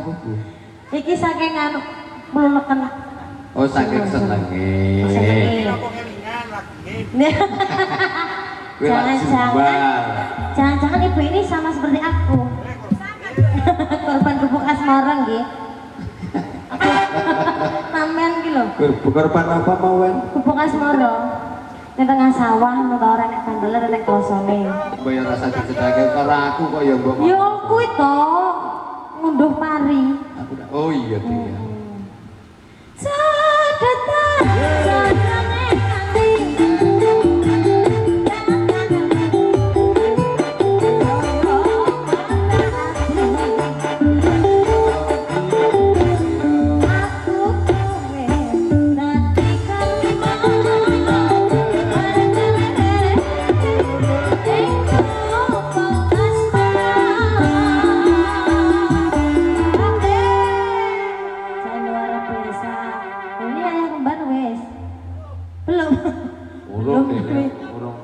apa Bu? Iki saking anu meleken. Oh saking senenge. Jangan-jangan ibu ini sama seperti aku. Korban gubuk asmara nggih. Namen ki lho. Korban apa mau Wen? Gubuk asmara. Ning tengah sawah ngono ta ora nek bandel nek klosone. Kaya rasa dijedake karo aku kok ya mbok. Yo kuwi to. Ngunduh pari. Oh iya dia.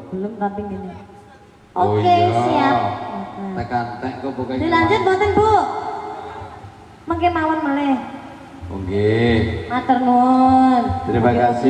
Belum tapi gini. Oh Oke, iya. siap. Tekan tek kok pokoke. Dilanjut mboten, Bu? Mengke mawon meleh. Nggih. Matur nuwun. Terima kasih.